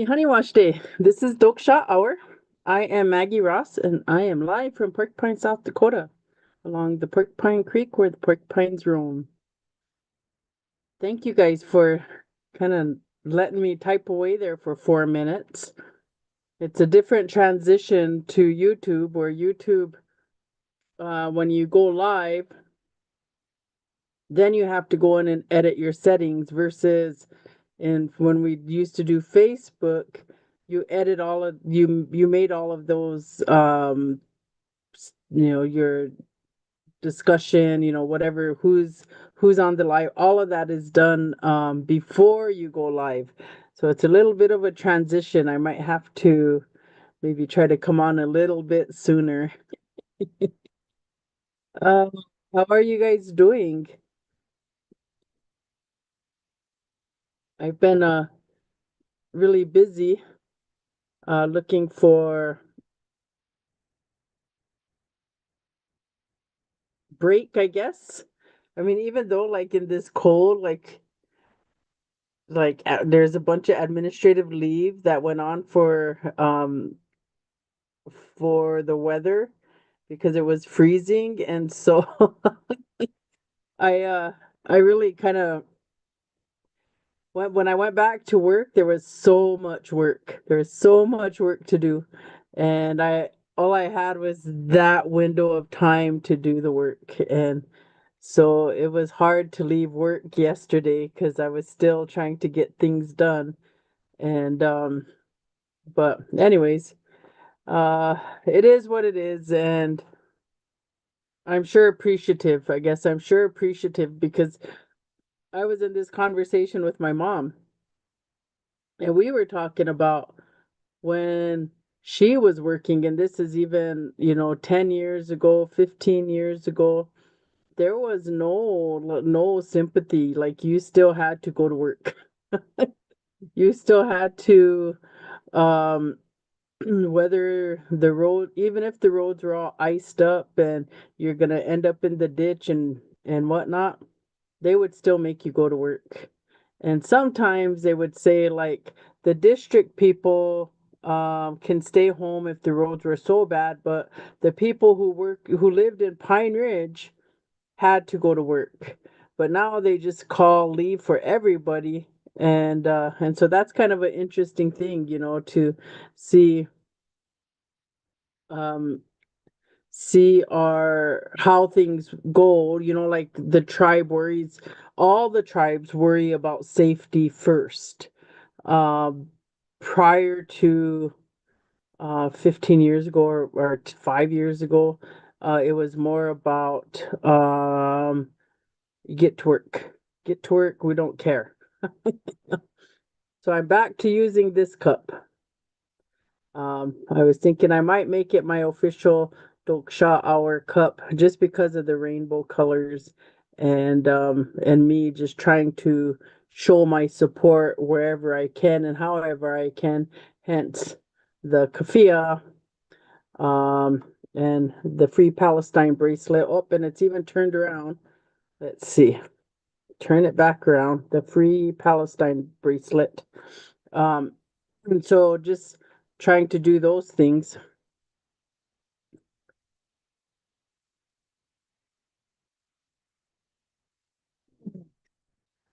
Honey Wash Day. This is Toksa Hour. I am Maggie Ross, and I am live from Porcupine, South Dakota, along the Porcupine Creek where the porcupines roam. Thank you guys for kind of letting me type away there for 4 minutes. It's a different transition to YouTube, where YouTube, when you go live, then you have to go in and edit your settings versus when we used to do Facebook, you made all of those your discussion, whatever who's on the live, all of that is done before you go live. So it's a little bit of a transition. I might have to maybe try to come on a little bit sooner. Um, how are you guys doing? I've been really busy looking for break, I guess. I mean, even though like in this cold, there's a bunch of administrative leave that went on for the weather because it was freezing, and so I uh I really kind of when I went back to work, there was so much work. There was so much work to do, and I all I had was that window of time to do the work, and so it was hard to leave work yesterday because I was still trying to get things done. And but anyways, it is what it is, and I'm sure appreciative. I guess I'm sure appreciative because I was in this conversation with my mom, and we were talking about when she was working, and this is even, 10 years ago, 15 years ago. There was no sympathy. Like, you still had to go to work. You still had to, um whether the road, even if the roads were all iced up and you're gonna end up in the ditch and whatnot, they would still make you go to work. And sometimes they would say, like, the district people can stay home if the roads were so bad, but the people who lived in Pine Ridge had to go to work. But now they just call leave for everybody. And so that's kind of an interesting thing, to see um see our how things go, like the tribe worries, all the tribes worry about safety first. Um Prior to 15 years ago, or 5 years ago, it was more about get to work. Get to work, we don't care. So I'm back to using this cup. I was thinking I might make it my official Doksha Hour cup just because of the rainbow colors, and me just trying to show my support wherever I can and however I can, hence the kafia, um and the Free Palestine bracelet. Oh, and it's even turned around. Let's see. Turn it back around. The Free Palestine bracelet. Um and so just trying to do those things.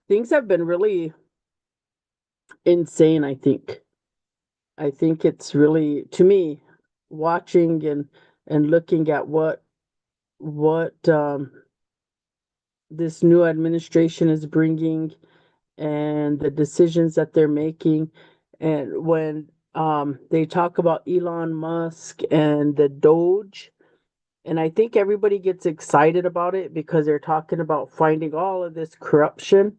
Things have been really insane, I think. I think it's really, to me, watching and looking at what this new administration is bringing and the decisions that they're making. And when they talk about Elon Musk and the Doge, and I think everybody gets excited about it because they're talking about finding all of this corruption.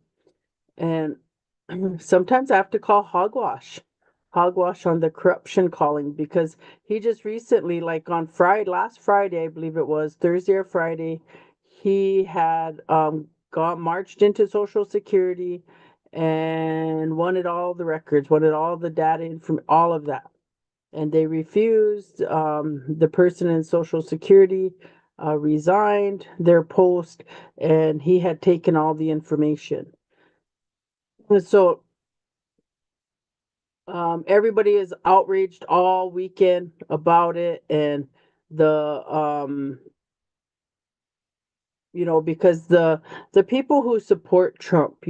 And sometimes I have to call hogwash on the corruption calling, because he just recently, like on last Friday, I believe it was Thursday or Friday, he had got marched into Social Security and wanted all the records, wanted all the data from all of that. And they refused. The person in Social Security resigned their post, and he had taken all the information. And so Everybody is outraged all weekend about it, and the because the people who support Trump,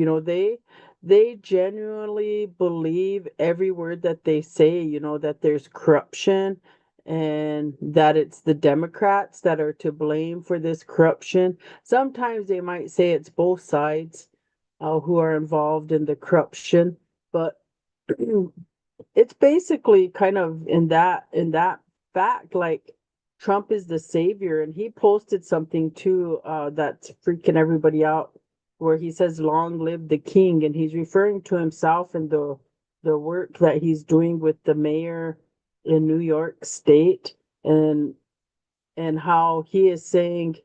they genuinely believe every word that they say, that there's corruption and that it's the Democrats that are to blame for this corruption. Sometimes they might say it's both sides who are involved in the corruption, but it's basically kind of in that fact, like Trump is the savior, and he posted something too that's freaking everybody out, where he says long live the king, and he's referring to himself and the work that he's doing with the mayor in New York State, and how he is saying,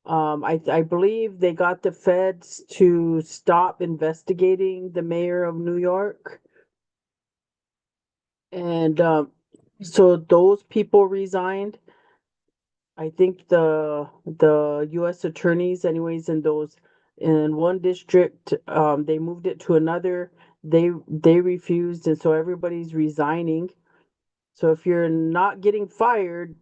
I believe they got the feds to stop investigating the mayor of New York, and so those people resigned. I think the U.S. attorneys, anyways, in one district, they moved it to another. They refused, and so everybody's resigning. So if you're not getting fired,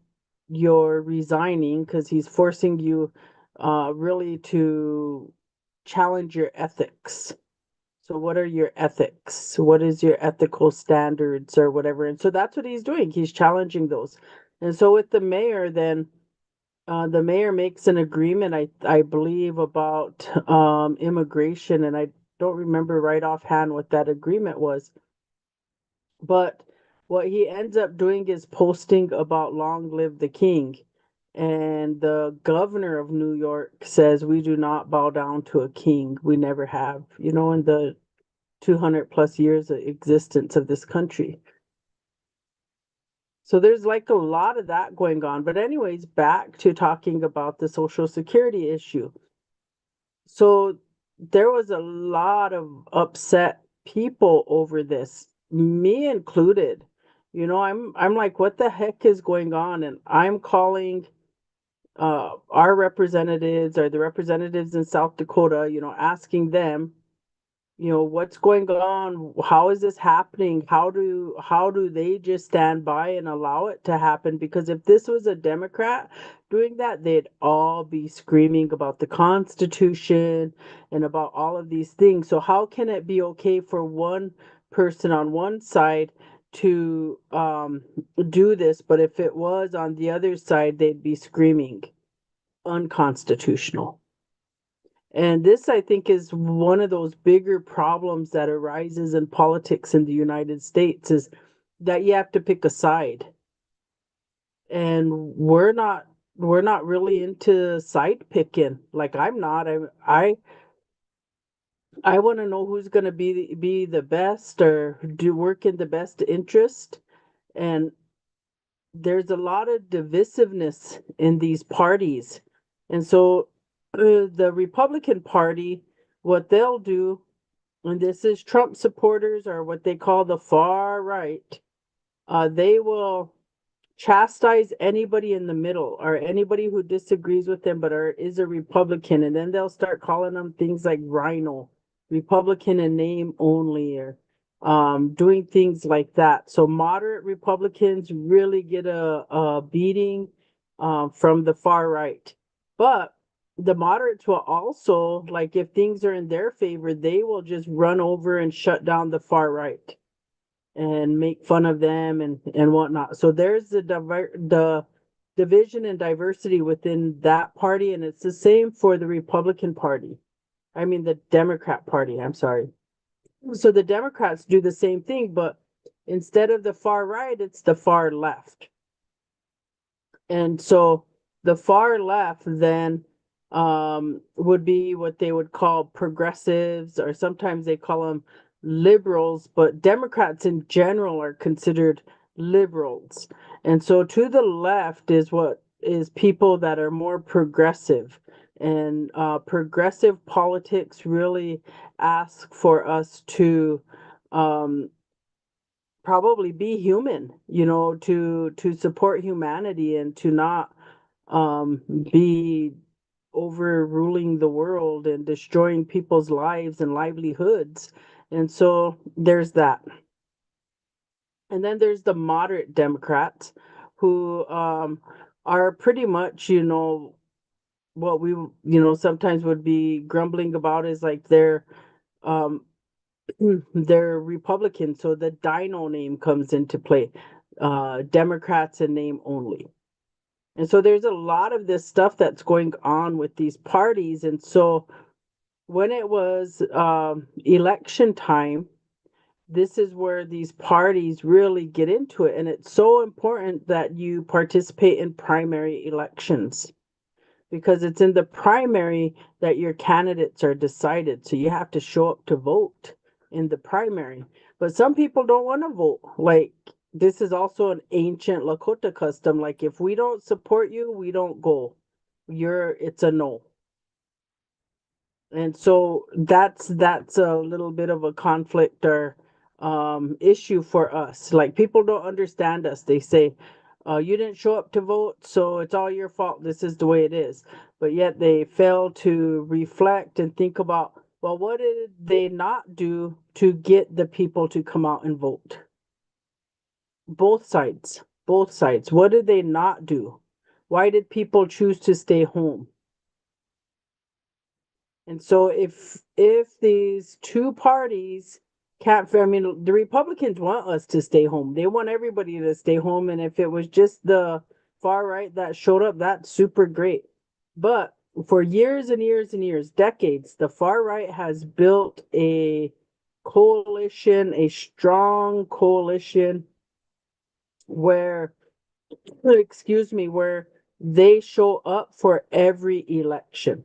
you're resigning because he's forcing you, really to challenge your ethics. So what are your ethics? What is your ethical standards or whatever? And so that's what he's doing. He's challenging those. And so with the mayor, then the mayor makes an agreement, I believe, about immigration, and I don't remember right offhand what that agreement was. But what he ends up doing is posting about long live the king. And the governor of New York says we do not bow down to a king. We never have, in the 200 plus years of existence of this country. So there's like a lot of that going on. But, anyways, back to talking about the Social Security issue. So there was a lot of upset people over this, me included. I'm like, what the heck is going on? And I'm calling our representatives, or the representatives in South Dakota, asking them, what's going on, how is this happening, how do they just stand by and allow it to happen? Because if this was a Democrat doing that, they'd all be screaming about the Constitution and about all of these things. So how can it be okay for one person on one side to do this, but if it was on the other side, they'd be screaming unconstitutional? And this, I think, is one of those bigger problems that arises in politics in the United States, is that you have to pick a side. And we're not really into side picking. Like, I'm not. I want to know who's going to be the best, or do work in the best interest. And there's a lot of divisiveness in these parties. And so the Republican Party, what they'll do, and this is Trump supporters, or what they call the far right, they will chastise anybody in the middle, or anybody who disagrees with them but is a Republican, and then they'll start calling them things like rhino, Republican in name only, or doing things like that. So moderate Republicans really get a beating from the far right. But the moderates will also, like, if things are in their favor, they will just run over and shut down the far right and make fun of them and whatnot. So there's the division and diversity within that party, and it's the same for the Republican Party. I mean, the Democrat Party. I'm sorry. So the Democrats do the same thing, but instead of the far right, it's the far left. And so the far left then would be what they would call progressives, or sometimes they call them liberals, but Democrats in general are considered liberals. And so to the left is what is people that are more progressive. And progressive politics really ask for us to um, probably be human, to support humanity, and to not be overruling the world and destroying people's lives and livelihoods. And so there's that. And then there's the moderate Democrats who are pretty much, what we, sometimes would be grumbling about is like um, they're Republicans. So the Dino name comes into play, Democrats in name only. And so there's a lot of this stuff that's going on with these parties. And so when it was election time, this is where these parties really get into it. And it's so important that you participate in primary elections because it's in the primary that your candidates are decided. So you have to show up to vote in the primary. But some people don't want to vote. Like, this is also an ancient Lakota custom. Like, if we don't support you, we don't go. It's a no. And so that's a little bit of a conflict or issue for us. Like, people don't understand us. They say, you didn't show up to vote, so it's all your fault. This is the way it is. But yet they fail to reflect and think about, well, what did they not do to get the people to come out and vote? Both sides. Both sides. What did they not do? Why did people choose to stay home? And so if these two parties can't, I mean, the Republicans want us to stay home. They want everybody to stay home. And if it was just the far right that showed up, that's super great. But for years and years and years, decades, the far right has built a coalition, a strong coalition where, excuse me, where they show up for every election.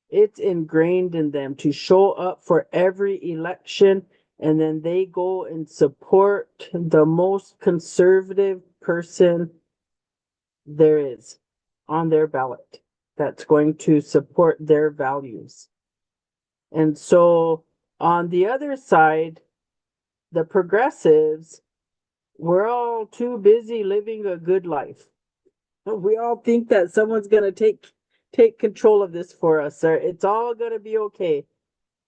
It's ingrained in them to show up for every election, and then they go and support the most conservative person there is on their ballot that's going to support their values. And so on the other side, the progressives, we're all too busy living a good life. We all think that someone's going to take control of this for us, or it's all going to be okay.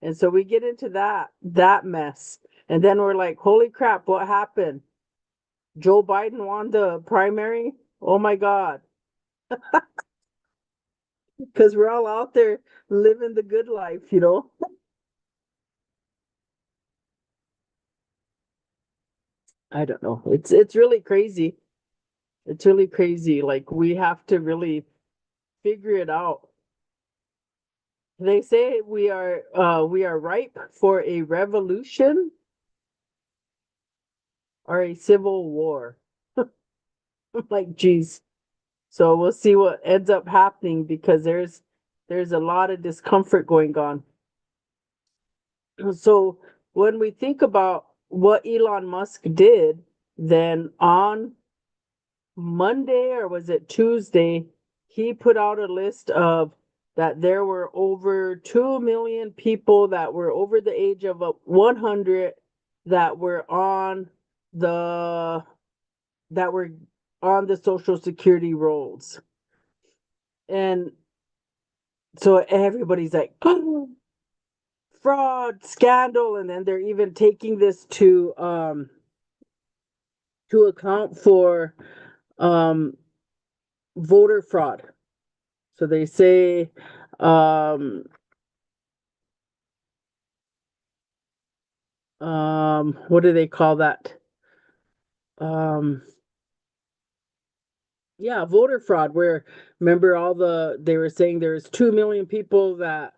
And so we get into that mess. And then we're like, holy crap, what happened? Joe Biden won the primary? Oh my God. Because we're all out there living the good life. I don't know. It's really crazy. It's really crazy. Like, we have to really figure it out. They say we are ripe for a revolution or a civil war. Like, geez. So we'll see what ends up happening because there's a lot of discomfort going on. So when we think about what Elon Musk did, then on Monday, or was it Tuesday, he put out a list of that there were over 2 million people that were over the age of 100 that were on the that were on the social security rolls. And so everybody's like, oh, fraud, scandal, and then they're even taking this to account for um voter fraud. So they say, um what do they call that? Um yeah, voter fraud, where, remember, they were saying there's 2 million people that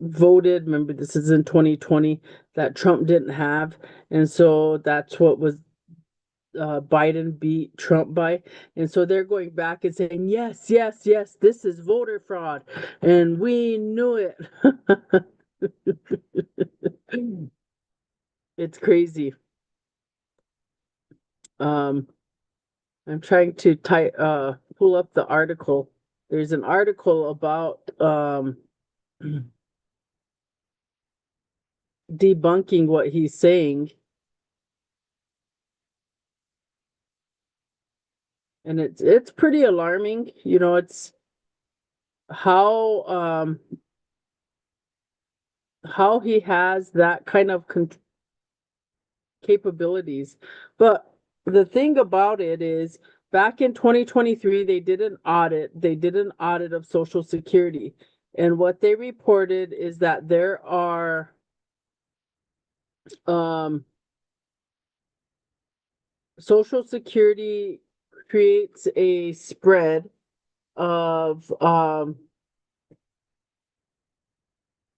voted, remember this is in 2020, that Trump didn't have. And so that's what was Biden beat Trump by. And so they're going back and saying, yes, yes, yes, this is voter fraud. And we knew it. It's crazy. Um, I'm trying to pull up the article. There's an article about debunking what he's saying. And it's pretty alarming. It's how how he has that kind of capabilities. But the thing about it is, back in 2023, they did an audit. They did an audit of Social Security. And what they reported is that there are um, Social Security creates a spread of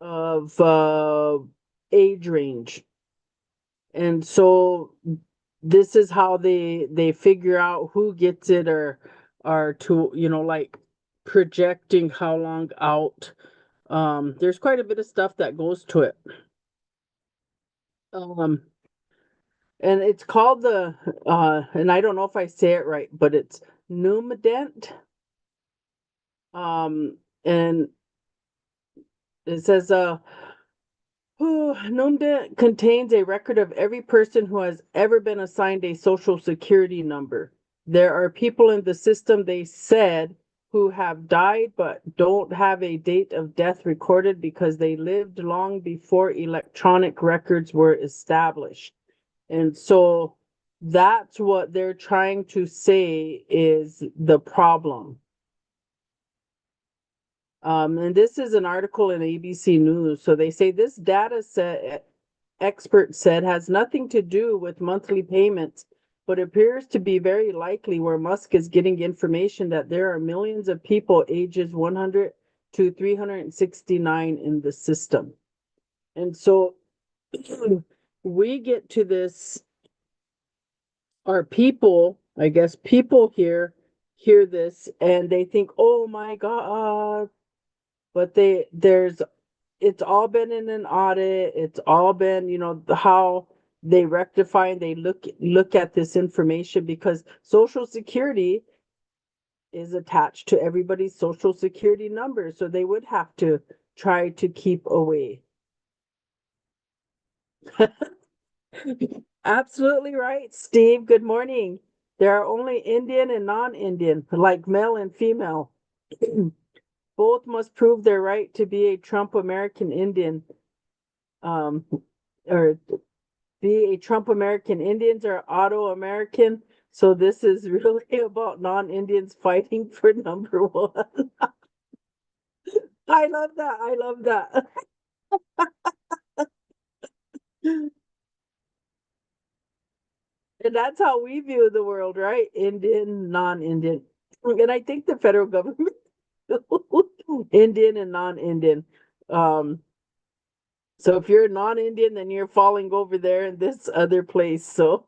of age range. And so this is how they figure out who gets it, or to, like projecting how long out. There's quite a bit of stuff that goes to it. Um, and it's called the and I don't know if I say it right, but it's Numident. And it says Numident contains a record of every person who has ever been assigned a social security number. There are people in the system, they said, who have died but don't have a date of death recorded because they lived long before electronic records were established. And so that's what they're trying to say is the problem. And this is an article in ABC News. So they say this data set, experts said, has nothing to do with monthly payments, but appears to be very likely where Musk is getting information that there are millions of people ages 100 to 369 in the system. And so we get to this, our people, I guess people here hear this and they think, oh my God, but it's all been in an audit. It's all been, how they rectify and they look at this information, because Social Security is attached to everybody's Social Security number. So they would have to try to keep away. Absolutely right, Steve. Good morning. There are only Indian and non-Indian, like male and female. Both must prove their right to be a Trump American Indian, um, or be a Trump American. Indians are Auto American. So this is really about non-Indians fighting for number one. I love that. I love that. And that's how we view the world, right? Indian, non-Indian. And I think the federal government, Indian and non-Indian. Um, so if you're non-Indian, then you're falling over there in this other place. So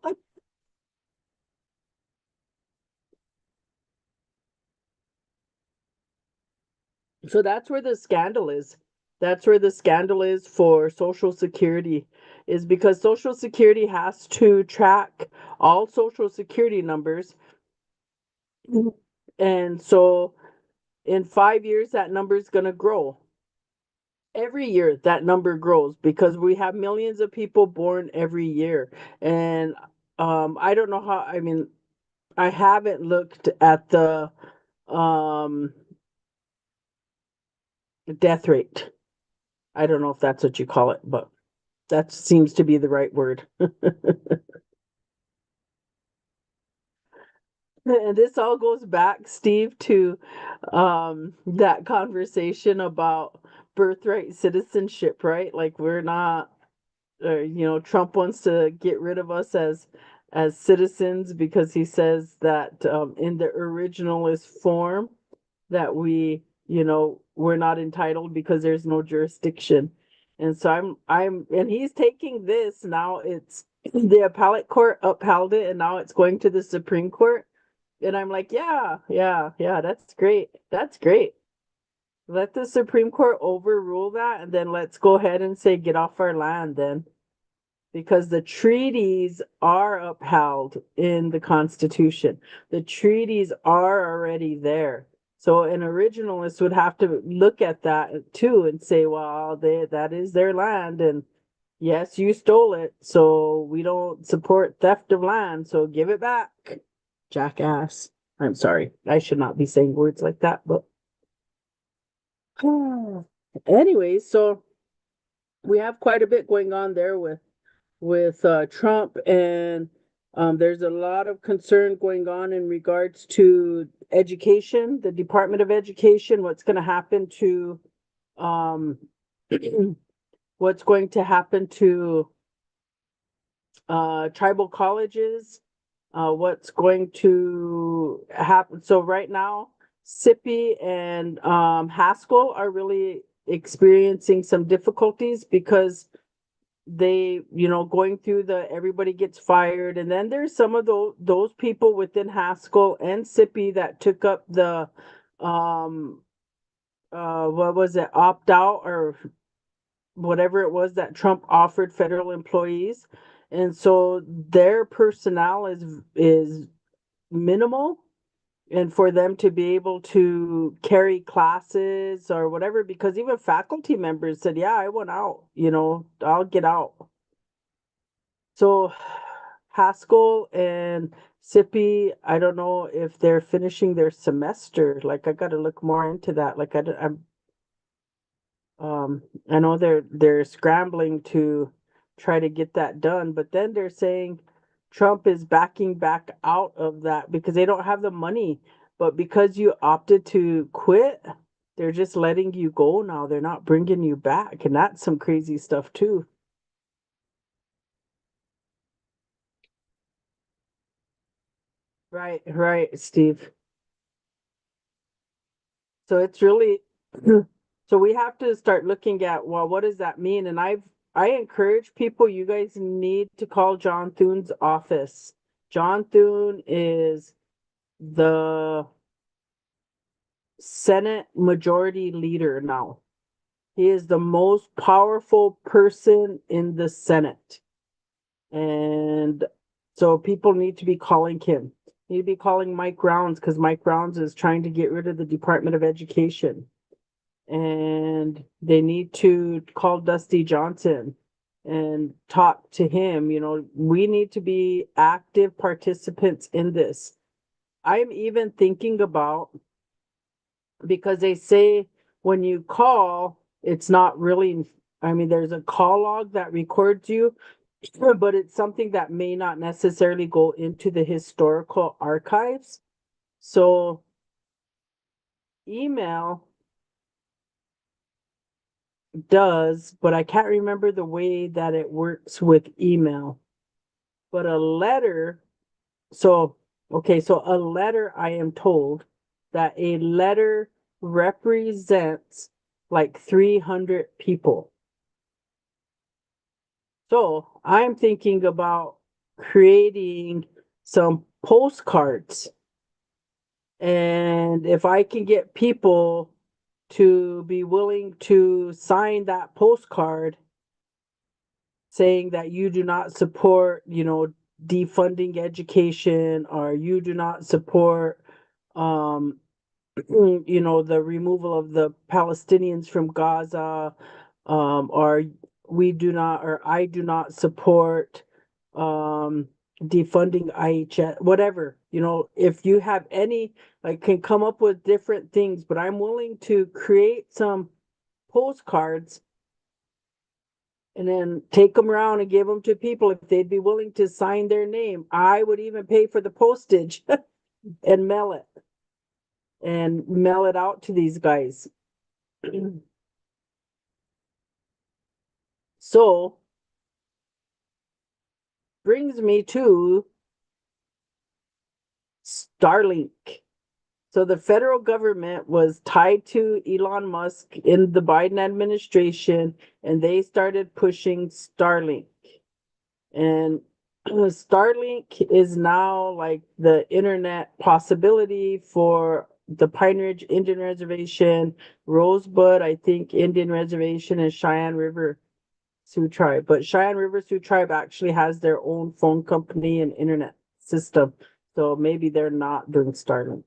that's where the scandal is. That's where the scandal is for Social Security, is because Social Security has to track all Social Security numbers. And so in 5 years, that number is going to grow. Every year, that number grows because we have millions of people born every year. And I don't know how, I mean, I haven't looked at the um, death rate. I don't know if that's what you call it, but that seems to be the right word. And this all goes back, Steve, to that conversation about birthright citizenship, right? Like we're not, Trump wants to get rid of us as citizens because he says that in the originalist form that we're not entitled because there's no jurisdiction. And so and he's taking this now. It's the appellate court upheld it, and now it's going to the Supreme Court. And I'm like, yeah, yeah, yeah, that's great. That's great. Let the Supreme Court overrule that, and then let's go ahead and say, get off our land then. Because the treaties are upheld in the Constitution. The treaties are already there. So an originalist would have to look at that too and say, well, that is their land. And yes, you stole it. So we don't support theft of land. So give it back, jackass. I'm sorry. I should not be saying words like that. But anyways, so we have quite a bit going on there with with Trump, and there's a lot of concern going on in regards to education, the Department of Education, what's going to happen to um, what's going to happen to tribal colleges, what's going to happen. So right now, Sippy and Haskell are really experiencing some difficulties because they, going through the everybody gets fired, and then there's some of those people within Haskell and Sippy that took up the um what was it, opt out or whatever it was that Trump offered federal employees. And so their personnel is minimal, and for them to be able to carry classes or whatever, because even faculty members said, yeah, I want out, I'll get out. So Haskell and Sippy, I don't know if they're finishing their semester. Like I got to look more into that. Like I know they're scrambling to try to get that done, but then they're saying Trump is backing back out of that because they don't have the money. But because you opted to quit, they're just letting you go now. They're not bringing you back, and that's some crazy stuff too. Right, right, Steve. So it's really so we have to start looking at, well, what does that mean? And I encourage people, you guys need to call John Thune's office. John Thune is the Senate Majority Leader now. He is the most powerful person in the Senate. And so people need to be calling him. Need to be calling Mike Rounds because Mike Rounds is trying to get rid of the Department of Education. And they need to call Dusty Johnson and talk to him. We need to be active participants in this. I'm even thinking about, because they say when you call, it's not really, I mean, there's a call log that records you, but it's something that may not necessarily go into the historical archives. So email does, but I can't remember the way that it works with email. But a letter, so okay, so a letter, I am told that a letter represents like 300 people. So I'm thinking about creating some postcards. And if I can get people to be willing to sign that postcard saying that you do not support, defunding education, or you do not support, um, the removal of the Palestinians from Gaza, or we do not, or I do not support, um, defunding IHS, whatever, if you have any, like, can come up with different things, but I'm willing to create some postcards and then take them around and give them to people if they'd be willing to sign their name. I would even pay for the postage and mail it out to these guys. So brings me to Starlink. So the federal government was tied to Elon Musk in the Biden administration, and they started pushing Starlink. And Starlink is now like the internet possibility for the Pine Ridge Indian Reservation, Rosebud, I think, Indian Reservation, and Cheyenne River Sioux Tribe. But Cheyenne River Sioux Tribe actually has their own phone company and internet system. So maybe they're not doing Starlink.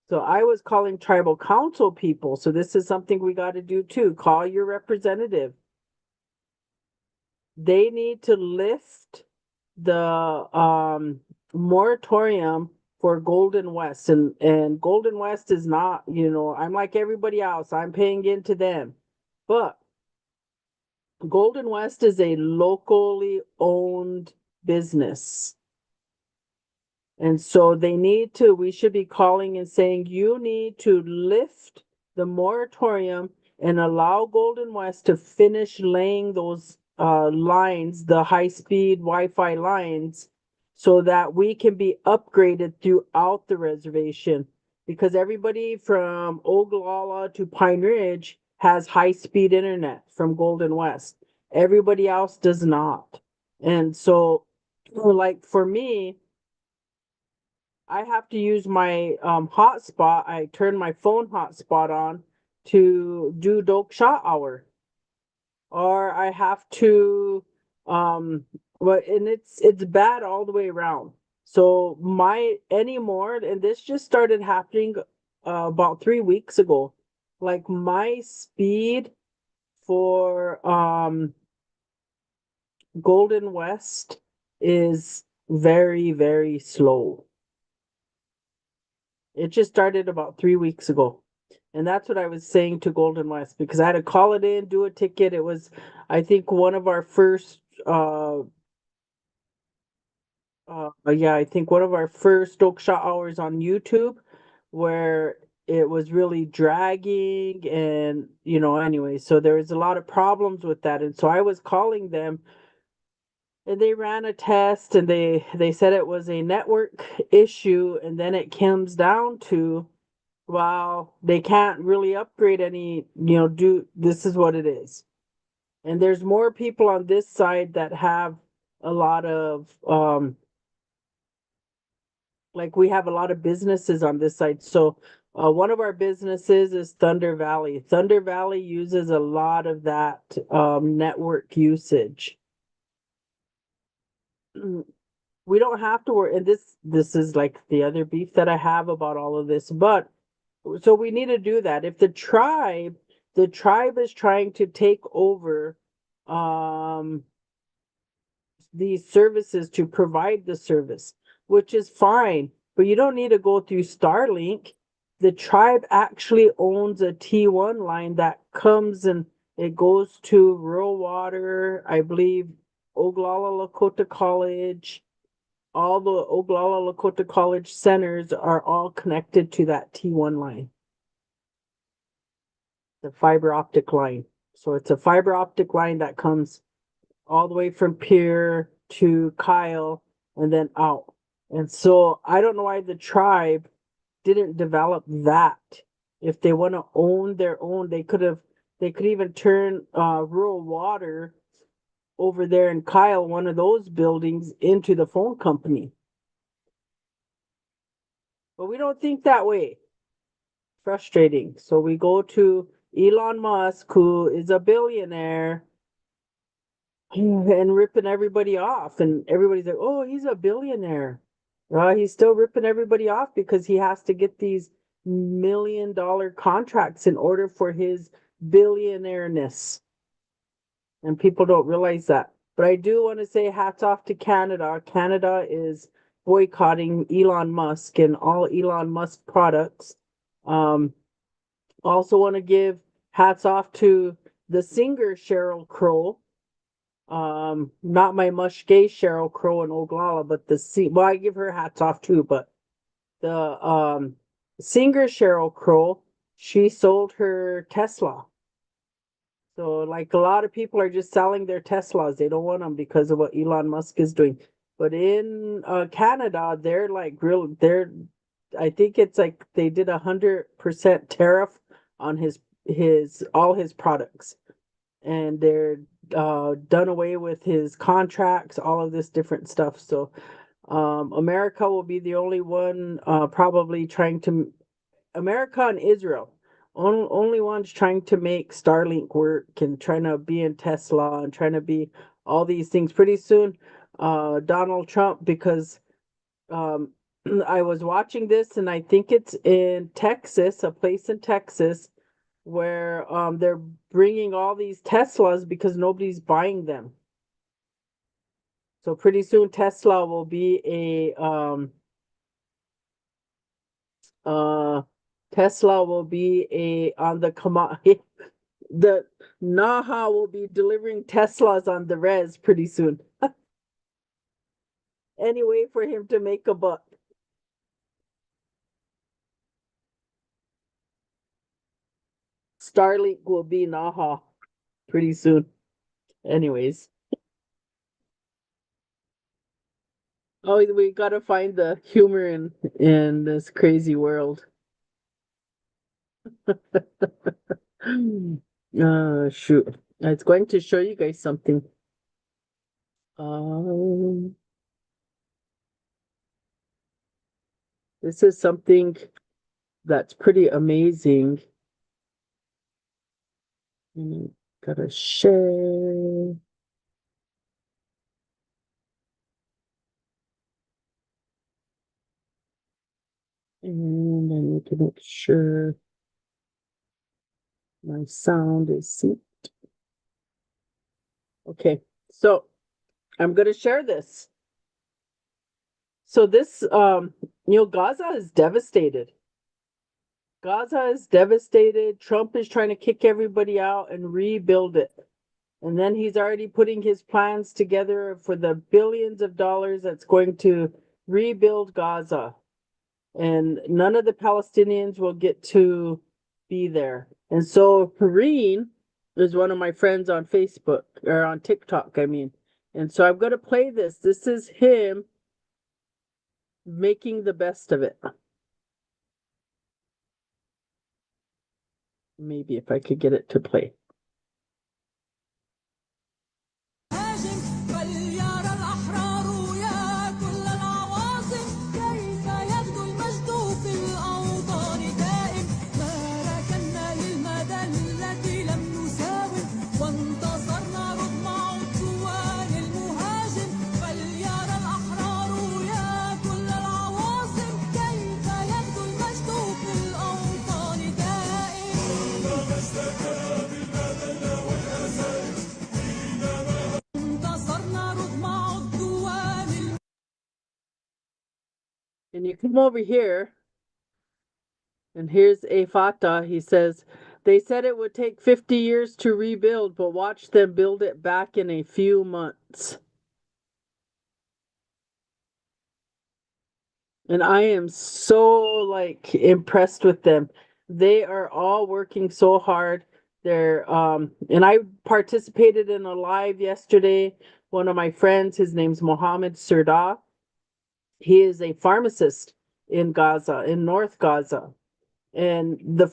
So I was calling tribal council people. So this is something we got to do too. Call your representative. They need to lift the moratorium for Golden West, and Golden West is not, I'm like everybody else, I'm paying into them. But Golden West is a locally owned business. And so we should be calling and saying, you need to lift the moratorium and allow Golden West to finish laying those lines, the high-speed Wi-Fi lines, so that we can be upgraded throughout the reservation. Because everybody from Oglala to Pine Ridge has high-speed internet from Golden West. Everybody else does not. And so, like for me, I have to use my hotspot. I turn my phone hotspot on to do Toksa Hour, or I have to and it's bad all the way around. So my anymore, and this just started happening about 3 weeks ago. Like my speed for Golden West is very, very slow. It just started about 3 weeks ago. And that's what I was saying to Golden West because I had to call it in, do a ticket. It was, I think, one of our first, yeah, I think one of our first Oak Shot hours on YouTube where it was really dragging and, anyway, so there was a lot of problems with that. And so I was calling them and they ran a test and they said it was a network issue. And then it comes down to, well, they can't really upgrade any, this is what it is. And there's more people on this side that have a lot of like we have a lot of businesses on this side. So one of our businesses is Thunder Valley. Thunder Valley uses a lot of that network usage. We don't have to worry, and this is like the other beef that I have about all of this, but so we need to do that. If the tribe is trying to take over um these services to provide the service, which is fine, but you don't need to go through Starlink. The tribe actually owns a T1 line that comes and it goes to rural water, I believe, Oglala Lakota College. All the Oglala Lakota College centers are all connected to that T1 line, the fiber optic line. So it's a fiber optic line that comes all the way from Pierre to Kyle and then out. And so I don't know why the tribe didn't develop that. If they want to own their own, they could even turn rural water over there in Kyle, one of those buildings, into the phone company. But we don't think that way. Frustrating. So we go to Elon Musk, who is a billionaire, and ripping everybody off. And everybody's like, oh, he's a billionaire. He's still ripping everybody off because he has to get these $1 million contracts in order for his billionaireness. And people don't realize that. But I do want to say hats off to Canada. Canada is boycotting Elon Musk and all Elon Musk products. Also want to give hats off to the singer Sheryl Crow. Not my mushgay Sheryl Crow and Oglala, but well, I give her hats off too, but the singer Sheryl Crow, she sold her Tesla. So like a lot of people are just selling their Teslas. They don't want them because of what Elon Musk is doing. But in Canada, they're like I think it's like they did 100% tariff on his all his products. And they're done away with his contracts, all of this different stuff. So America will be the only one probably trying to America and Israel only ones trying to make Starlink work and trying to be in Tesla and trying to be all these things. Pretty soon, Donald Trump, because um, I was watching this and I think it's in Texas, a place in Texas where they're bringing all these Teslas because nobody's buying them. So pretty soon Tesla will be uh Tesla will be a on the The Naha will be delivering Teslas on the res pretty soon. Any way for him to make a buck. Starlink will be Naha pretty soon. Anyways. Oh, we gotta find the humor in this crazy world. Shoot. It's going to show you guys something. Um, this is something that's pretty amazing. Gotta share. And I need to make sure my sound is synced. Okay, so I'm gonna share this. So this, Gaza is devastated. Gaza is devastated. Trump is trying to kick everybody out and rebuild it. And then he's already putting his plans together for the billions of dollars that's going to rebuild Gaza. And none of the Palestinians will get to be there. And so Perrine is one of my friends on Facebook or on TikTok, I mean. And so I'm going to play this. This is him making the best of it. Maybe if I could get it to play. And you come over here, and here's A Fatah. He says, they said it would take 50 years to rebuild, but watch them build it back in a few months. And I am so impressed with them. They are all working so hard. They're and I participated in a live yesterday. One of my friends, his name's Mohammed Sirda. He is a pharmacist in Gaza, in North Gaza. And the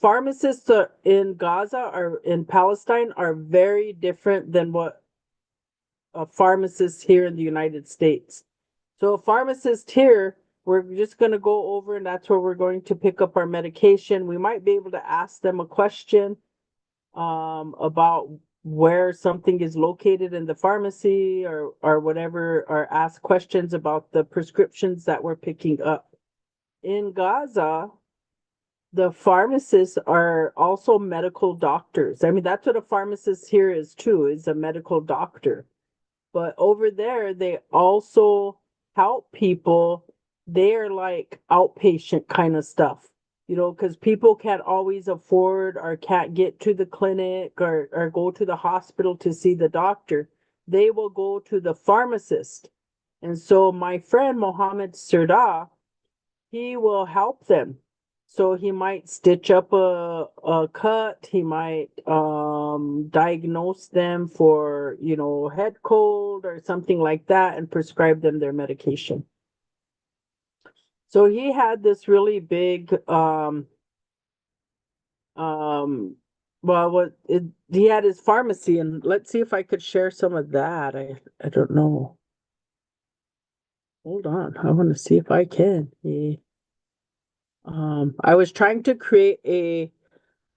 pharmacists in Gaza are in Palestine are very different than what a pharmacist here in the United States. So a pharmacist here, we're just going to go over and that's where we're going to pick up our medication. We might be able to ask them a question about where something is located in the pharmacy or whatever, or ask questions about the prescriptions that we're picking up. In Gaza, the pharmacists are also medical doctors. I mean, that's what a pharmacist here is too, is a medical doctor. But over there, they also help people. They're like outpatient kind of stuff, because people can't always afford or can't get to the clinic or go to the hospital to see the doctor. They will go to the pharmacist. And so my friend Mohammed Sirda, he will help them. So he might stitch up a cut, he might diagnose them for, head cold or something like that and prescribe them their medication. So he had this really big well he had his pharmacy, and let's see if I could share some of that. I don't know. Hold on. I want to see if I can. I was trying to create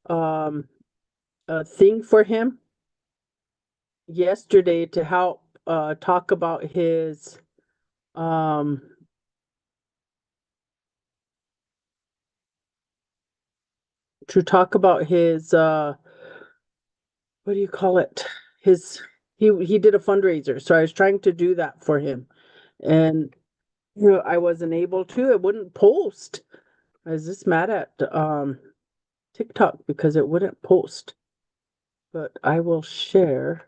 um a thing for him yesterday to help talk about his um what do you call it? His he did a fundraiser. So I was trying to do that for him. And I wasn't able to. It wouldn't post. I was just mad at TikTok because it wouldn't post. but I will share.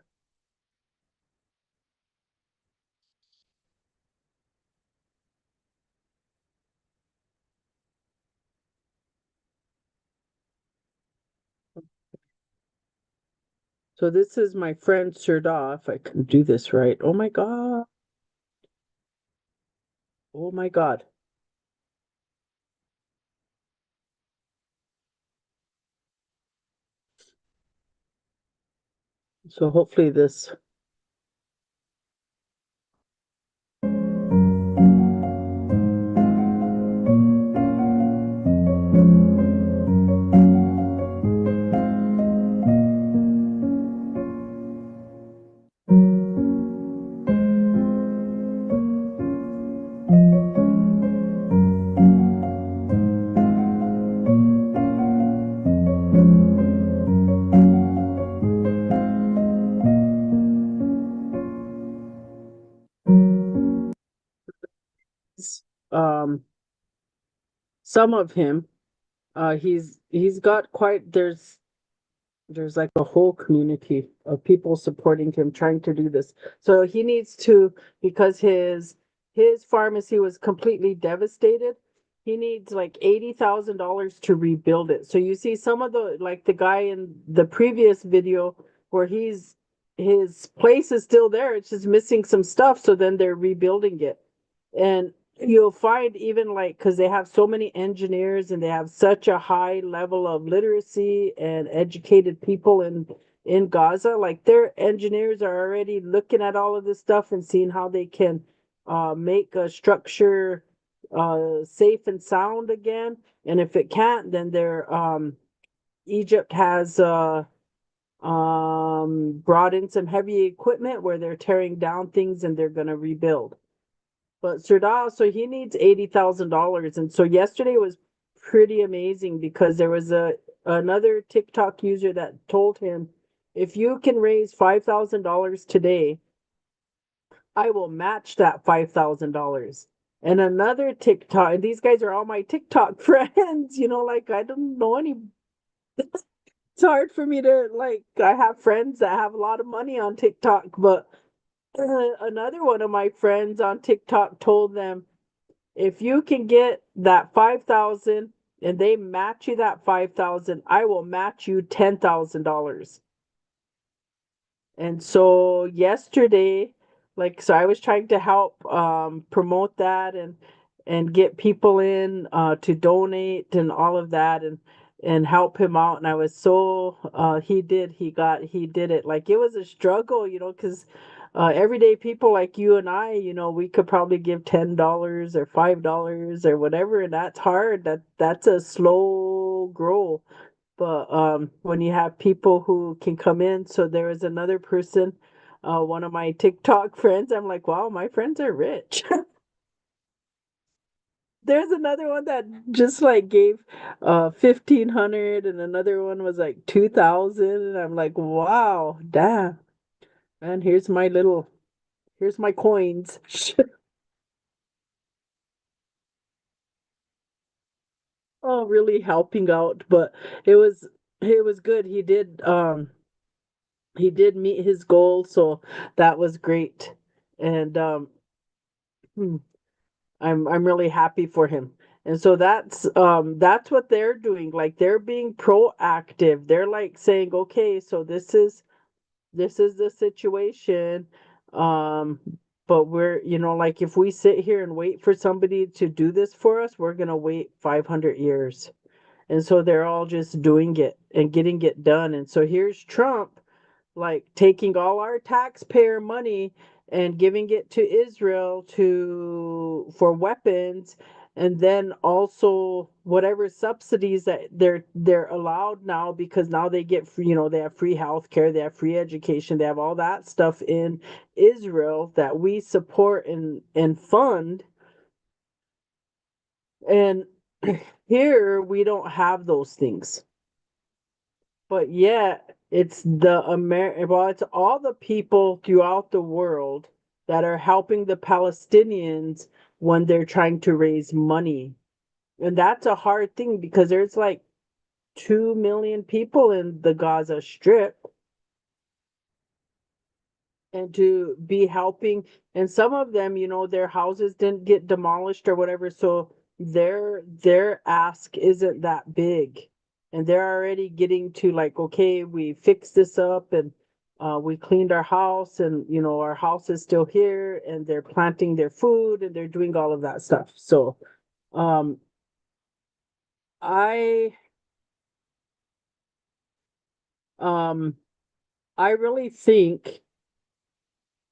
So this is my friend Serdar, if I can do this right. Oh my God. Oh my God. So hopefully this um some of him. He's got quite there's like a whole community of people supporting him trying to do this. So he needs to, because his pharmacy was completely devastated. He needs like $80,000 to rebuild it. So you see some of the, like the guy in the previous video where his place is still there, it's just missing some stuff, so then they're rebuilding it. And you'll find, even like, because they have so many engineers and they have such a high level of literacy and educated people in Gaza, like their engineers are already looking at all of this stuff and seeing how they can make a structure safe and sound again. And if it can't, then they're Egypt has brought in some heavy equipment where they're tearing down things and they're going to rebuild. But Serdal, so he needs $80,000. And so yesterday was pretty amazing because there was a another TikTok user that told him, if you can raise $5,000 today, I will match that $5,000. And another TikTok, and these guys are all my TikTok friends, like I don't know any. It's hard for me to, like, I have friends that have a lot of money on TikTok, but another one of my friends on TikTok told them, if you can get that 5,000 and they match you that 5,000, I will match you $10,000. And so yesterday, like, so I was trying to help promote that and get people in to donate and all of that, and help him out. And I was so he did it. Like, it was a struggle, because everyday people like you and I, we could probably give $10 or $5 or whatever, and that's hard. That's a slow grow. But when you have people who can come in, so there was another person, one of my TikTok friends, I'm like, wow, my friends are rich. There's another one that just like gave 1,500, and another one was like 2,000, and I'm like, wow, damn. And here's my coins. Oh, really helping out, but it was it was good. He did meet his goal, so that was great. And hmm, I'm really happy for him. And so that's what they're doing. Like, they're being proactive. They're like saying, okay, so this is the situation. Um, but we're, like, if we sit here and wait for somebody to do this for us, we're gonna wait 500 years. And so they're all just doing it and getting it done. And so here's Trump, like, taking all our taxpayer money and giving it to Israel to for weapons, and then also whatever subsidies that they're allowed now, because now they get free, they have free health care, they have free education, they have all that stuff in Israel that we support and fund. And here we don't have those things. But yet, it's all the people throughout the world that are helping the Palestinians when they're trying to raise money. And that's a hard thing because there's like 2 million people in the Gaza Strip. and to be helping. And some of them, their houses didn't get demolished or whatever, so their ask isn't that big. And they're already getting to like, okay, we fixed this up, and we cleaned our house, and our house is still here, and they're planting their food, and they're doing all of that stuff. So um I um I really think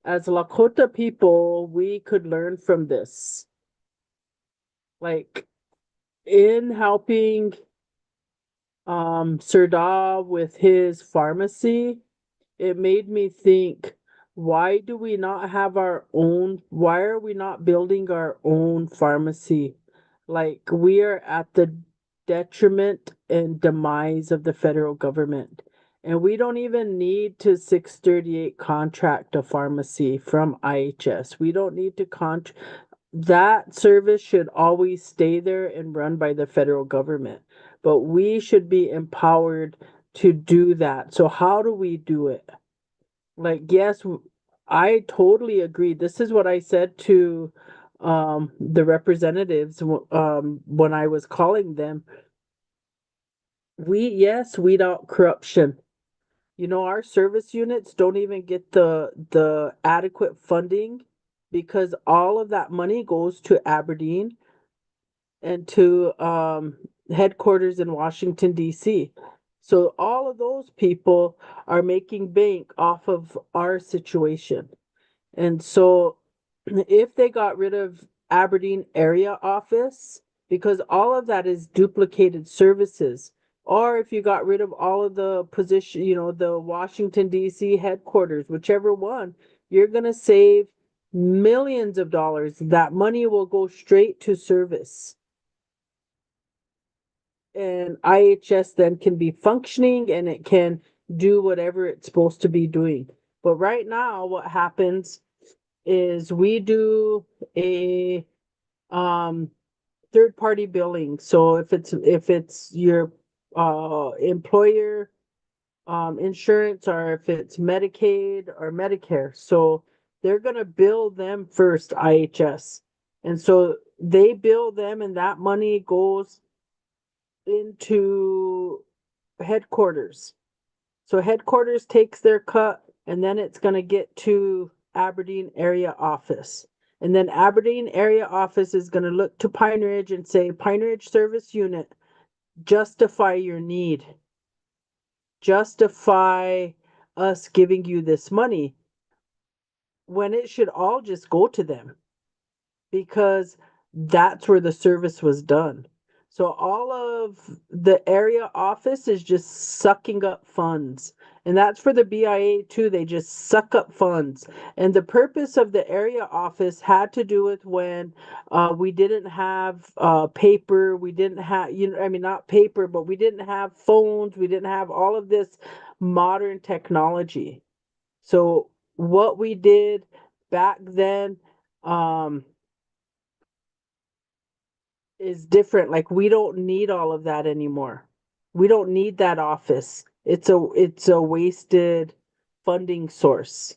as Lakota people, we could learn from this. Like in helping Serdar with his pharmacy, it made me think, why do we not have our own, why are we not building our own pharmacy? Like we are at the detriment and demise of the federal government. And we don't even need to 638 contract a pharmacy from IHS. We don't need to that service should always stay there and run by the federal government. But we should be empowered to do that. So how do we do it? Like, yes, I totally agree. This is what I said to the representatives when I was calling them. Yes, weed out corruption. Our service units don't even get the adequate funding because all of that money goes to Aberdeen and to headquarters in Washington, D.C. So all of those people are making bank off of our situation. And so if they got rid of Aberdeen area office, because all of that is duplicated services, or if you got rid of all of the position, the Washington D.C. headquarters, whichever one, you're going to save millions of dollars. That money will go straight to service. And IHS then can be functioning and it can do whatever it's supposed to be doing. But right now, what happens is we do a um third party billing. So if it's your employer insurance, or if it's Medicaid or Medicare, so they're gonna bill them first, IHS. And so they bill them and that money goes into headquarters. So headquarters takes their cut, and then it's going to get to Aberdeen area office. And then Aberdeen area office is going to look to Pine Ridge and say, Pine Ridge Service Unit, justify your need. Justify us giving you this money, when it should all just go to them, because that's where the service was done. So all of the area office is just sucking up funds. And that's for the BIA too. They just suck up funds. And the purpose of the area office had to do with when we didn't have paper. We didn't have, I mean, not paper, but we didn't have phones. We didn't have all of this modern technology. So what we did back then, um, is different. Like we don't need all of that anymore. We don't need that office. It's a wasted funding source.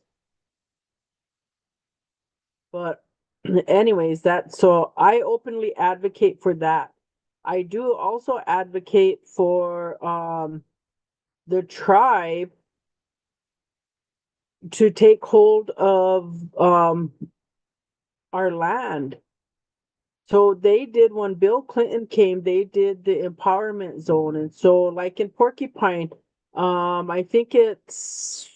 But anyways, that so I openly advocate for that. I do also advocate for the tribe to take hold of our land. So they did when Bill Clinton came, they did the empowerment zone. And so like in Porcupine, I think it's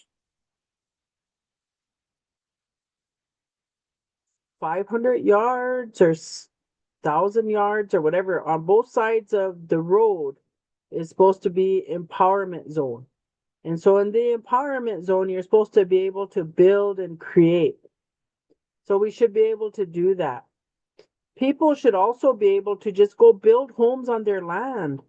500 yards or 1,000 yards or whatever on both sides of the road is supposed to be empowerment zone. And so in the empowerment zone, you're supposed to be able to build and create. So we should be able to do that. People should also be able to just go build homes on their land.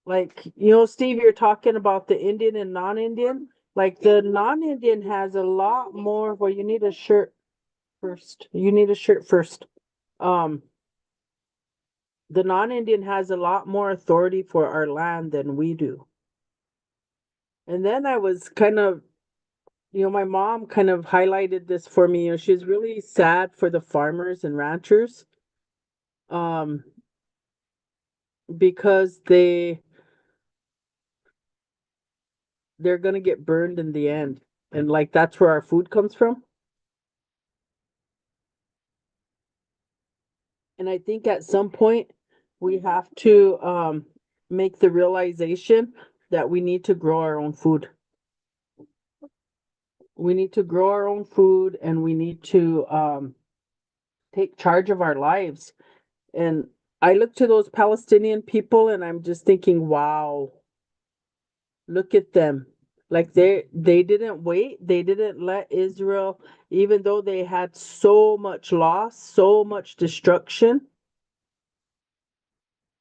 Like, Steve, you're talking about the Indian and non-Indian. Like the non-Indian has a lot more. Well, you need a shirt first. You need a shirt first. Um, the non-Indian has a lot more authority for our land than we do. And then I was kind of My mom kind of highlighted this for me. She's really sad for the farmers and ranchers, um, because they're gonna get burned in the end. And like that's where our food comes from. And I think at some point we have to make the realization that we need to grow our own food. We need to grow our own food and we need to take charge of our lives. And I look to those Palestinian people and I'm just thinking, wow, look at them. Like they didn't wait. They didn't let Israel, even though they had so much loss, so much destruction,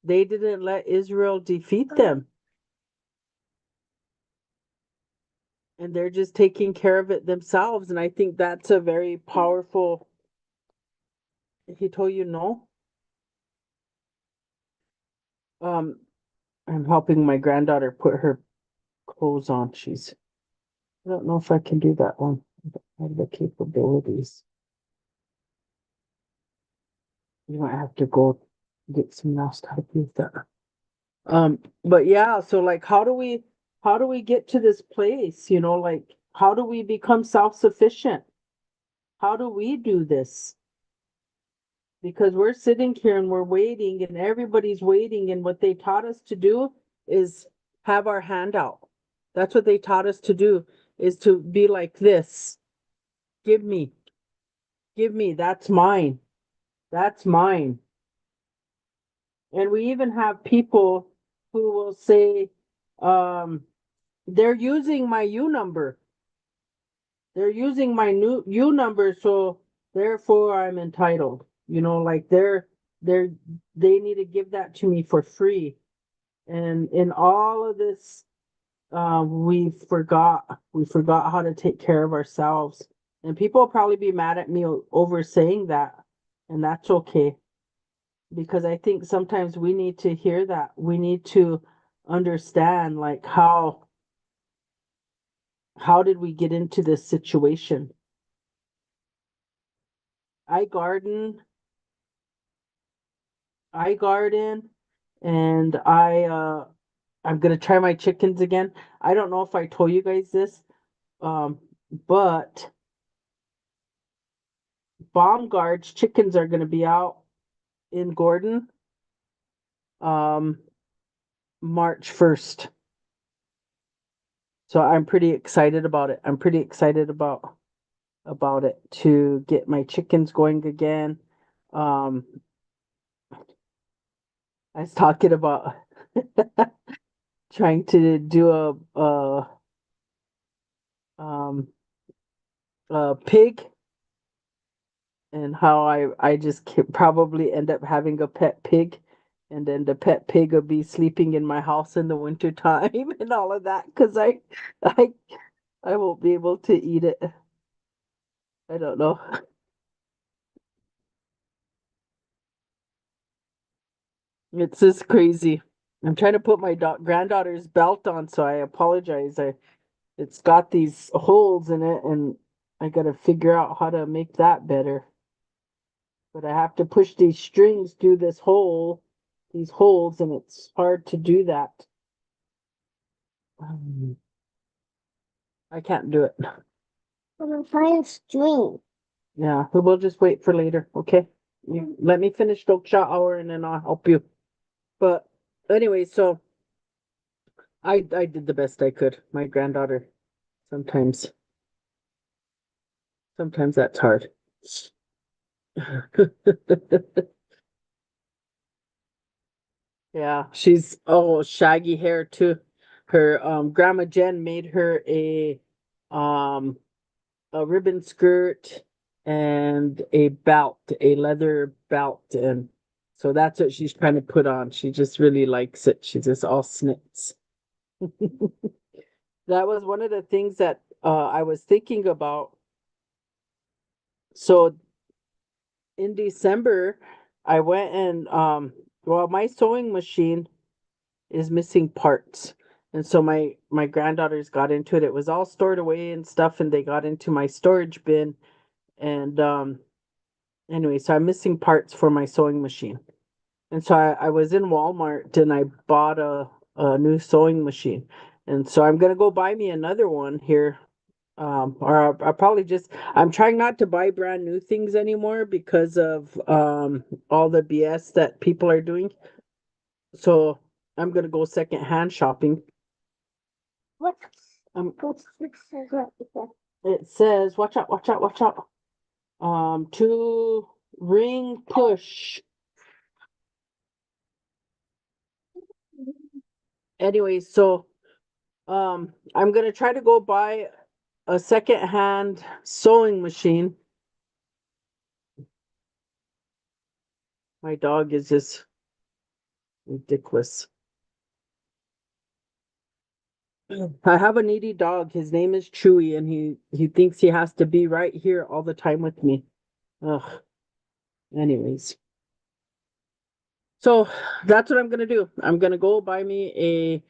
they didn't let Israel defeat them. And they're just taking care of it themselves. And I think that's a very powerful. He told you no. Um, I'm helping my granddaughter put her clothes on. I don't know if I can do that one. I don't have the capabilities. You might have to go get some else to help you with that. But yeah, so like how do we get to this place? Like how do we become self-sufficient? How do we do this? Because we're sitting here and we're waiting and everybody's waiting and what they taught us to do is have our hand out. That's what they taught us to do, is to be like this. Give me, give me, that's mine. That's mine. And we even have people who will say, um, they're using my U number. They're using my new U number, so therefore I'm entitled. Like they're they need to give that to me for free. And in all of this, we forgot how to take care of ourselves. And people will probably be mad at me over saying that, and that's okay. Because I think sometimes we need to hear that. We need to understand like how did we get into this situation? I garden, I garden, and I'm gonna try my chickens again. I don't know if I told you guys this, um, but Baumgart's chickens are gonna be out in Gordon, um, March 1st. So I'm pretty excited about it. I'm pretty excited about it to get my chickens going again. Um, I was talking about trying to do um a pig, and how I just probably end up having a pet pig, and then the pet pig will be sleeping in my house in the winter time and all of that because I I won't be able to eat it. I don't know. It's just crazy. I'm trying to put my granddaughter's belt on, so I apologize. It's got these holes in it, and I gotta figure out how to make that better. But I have to push these strings through these holes, and it's hard to do that. Um, I can't do it. I'm gonna find a string. Yeah, but we'll just wait for later, okay? You let me finish Toksa Hour and then I'll help you. But anyway, so I did the best I could. My granddaughter, sometimes sometimes that's hard. Yeah, she's shaggy hair too. Her grandma Jen made her um a ribbon skirt and a belt, a leather belt, and so that's what she's trying to put on. She just really likes it. She's just all snits. That was one of the things that I was thinking about. So in December, I went and well, my sewing machine is missing parts. And so my granddaughters got into it. It was all stored away and stuff, and they got into my storage bin. And anyway, so I'm missing parts for my sewing machine. And so I was in Walmart and I bought a new sewing machine. And so I'm gonna go buy me another one here. Or I'll probably just, I'm trying not to buy brand new things anymore because of all the BS that people are doing. So I'm gonna go secondhand shopping. What? What It says right there. it says, watch out, watch out, watch out. To ring push. Anyway, so I'm gonna try to go buy a secondhand sewing machine. My dog is just ridiculous. I have a needy dog. His name is Chewy, and he thinks he has to be right here all the time with me. Ugh. Anyways, so that's what I'm gonna do. I'm gonna go buy me a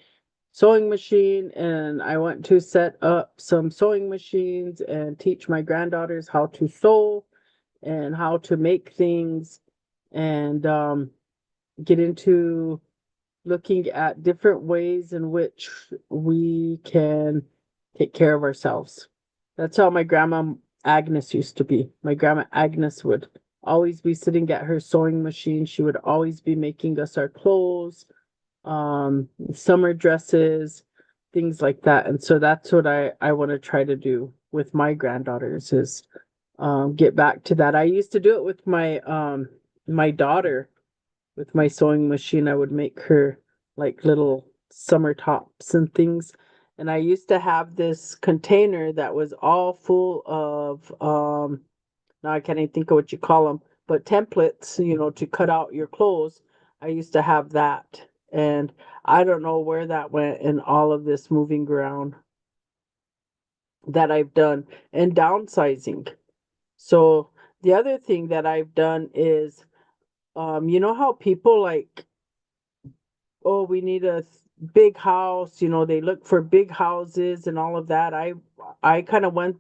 sewing machine, and I want to set up some sewing machines and teach my granddaughters how to sew and how to make things, and get into looking at different ways in which we can take care of ourselves. That's how my grandma Agnes used to be. My grandma Agnes would always be sitting at her sewing machine. She would always be making us our clothes, summer dresses, things like that. And so that's what I want to try to do with my granddaughters is get back to that. I used to do it with my daughter with my sewing machine. I would make her like little summer tops and things. And I used to have this container that was all full of now I can't even think of what you call them, but templates, to cut out your clothes. I used to have that. And I don't know where that went in all of this moving around that I've done and downsizing. So the other thing that I've done is you know how people like, oh, we need a big house, they look for big houses and all of that. I kind of went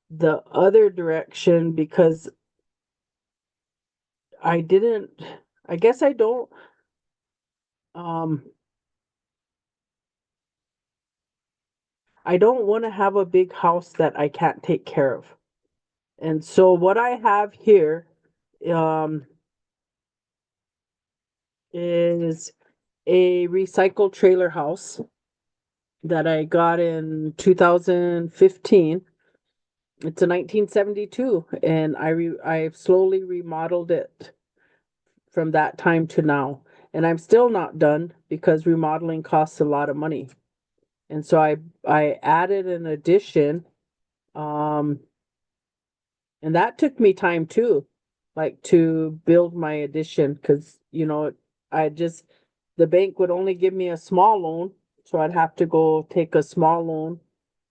the other direction because I didn't I guess um I don't want to have a big house that I can't take care of. And so what I have here um is a recycled trailer house that I got in 2015. It's a 1972, and I've slowly remodeled it from that time to now. And I'm still not done because remodeling costs a lot of money. And so I added an addition, um, and that took me time too, like to build my addition because I just the bank would only give me a small loan, so I'd have to go take a small loan,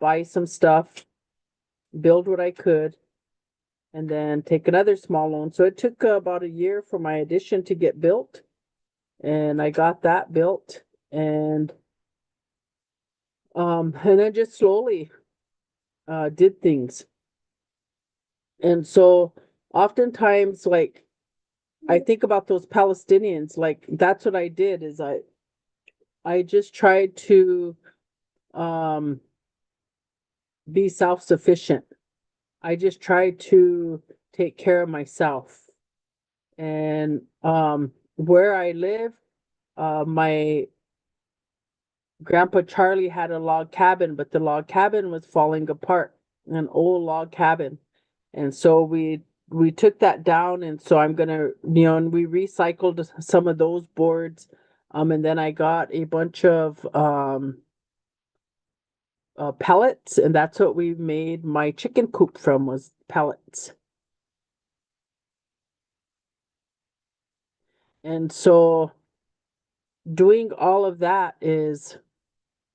buy some stuff, build what I could, and then take another small loan. So it took about a year for my addition to get built, and I got that built, and then just slowly did things. And so oftentimes, like I think about those Palestinians, like that's what I did is I just tried to um be self-sufficient. I just tried to take care of myself. And where I live, my Grandpa Charlie had a log cabin, but the log cabin was falling apart, an old log cabin. And so we took that down, and so I'm gonna, and we recycled some of those boards. And then I got a bunch of pellets, and that's what we made my chicken coop from was pellets. And so doing all of that is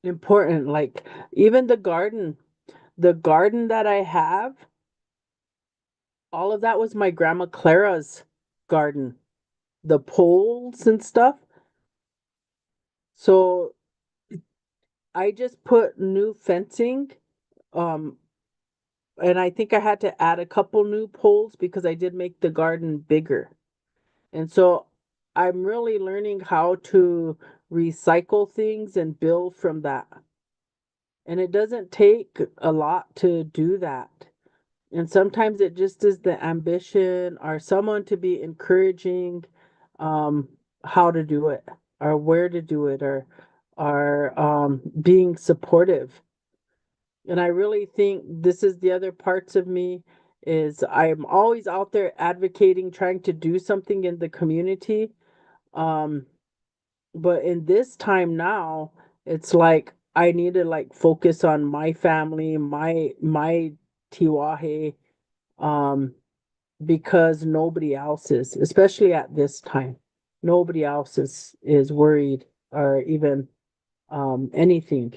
important. Like even the garden that I have, all of that was my grandma Clara's garden, the poles and stuff. So I just put new fencing. Um, and I think I had to add a couple new poles because I did make the garden bigger. And so I'm really learning how to recycle things and build from that. And it doesn't take a lot to do that. And sometimes it just is the ambition or someone to be encouraging um, how to do it or where to do it or being supportive. And I really think this is the other parts of me is I'm always out there advocating, trying to do something in the community. Um, but in this time now, it's like I need to like focus on my family, my Tiwahe, um, because nobody else is, especially at this time. Nobody else is worried or even anything.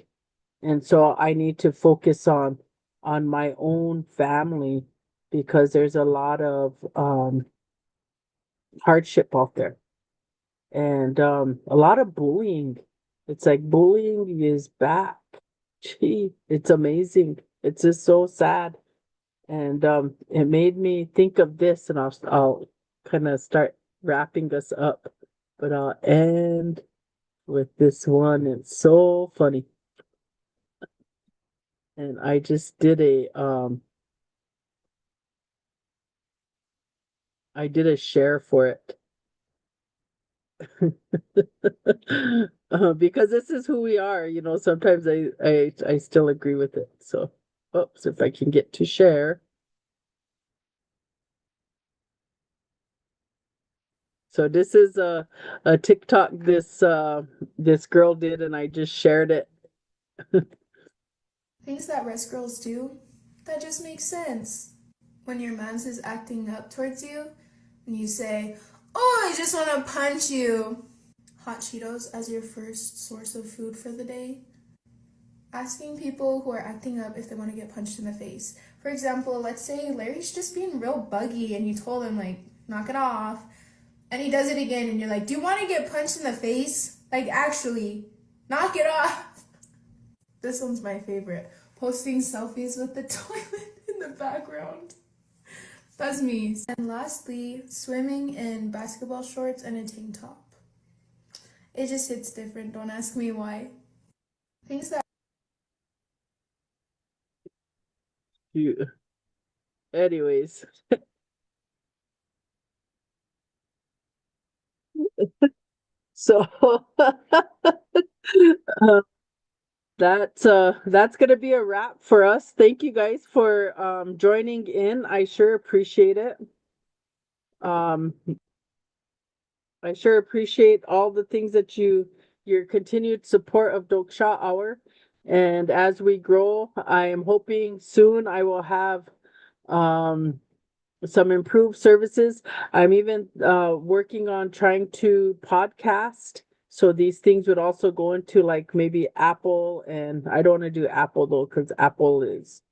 And so I need to focus on my own family because there's a lot of hardship out there and a lot of bullying. It's like bullying is back. Gee, it's amazing. It's just so sad. And it made me think of this, and I'll kind of start wrapping us up. But I'll end with this one. It's so funny. And I just did a share for it. Because this is who we are, sometimes I still agree with it. So, oops, if I can get to share. So this is a TikTok this girl did, and I just shared it. Things that rest girls do, that just makes sense. When your man's is acting up towards you, and you say, "Oh, I just want to punch you." Hot Cheetos as your first source of food for the day. Asking people who are acting up if they want to get punched in the face. For example, let's say Larry's just being real buggy and you told him, like, knock it off. And he does it again and you're like, do you want to get punched in the face? Like, actually, knock it off. This one's my favorite. Posting selfies with the toilet in the background. That's me. And lastly, swimming in basketball shorts and a tank top. It just hits different. Don't ask me why. Things that You, anyways, so that's gonna be a wrap for us. Thank you guys for joining in. I sure appreciate it. Um, I sure appreciate all the things that your continued support of Toksa Hour. And as we grow, I am hoping soon I will have um some improved services. I'm even working on trying to podcast. So these things would also go into like maybe Apple, and I don't want to do Apple though, because Apple is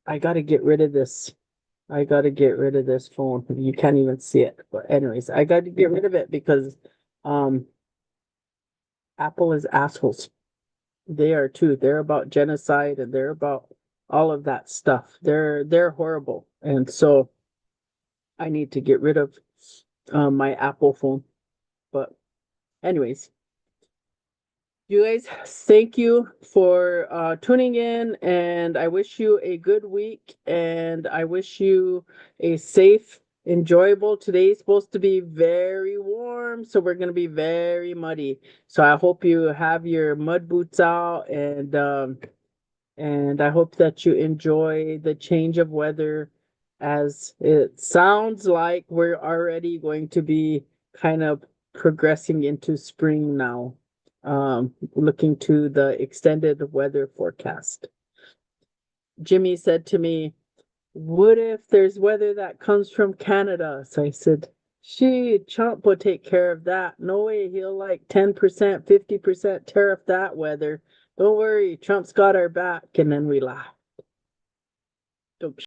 I gotta get rid of this. I gotta get rid of this phone. You can't even see it. But anyways, I gotta get rid of it because um Apple is assholes. They are too. They're about genocide and they're about all of that stuff. They're horrible. And so I need to get rid of my Apple phone. But anyways, you guys, thank you for tuning in, and I wish you a good week, and I wish you a safe, enjoyable. Today's supposed to be very warm, so we're gonna be very muddy. So I hope you have your mud boots out, and I hope that you enjoy the change of weather, as it sounds like we're already going to be kind of progressing into spring now. Looking to the extended weather forecast. Jimmy said to me, what if there's weather that comes from Canada? So I said, Trump will take care of that. No way, he'll like 10%, 50% tariff that weather. Don't worry, Trump's got our back. And then we laughed.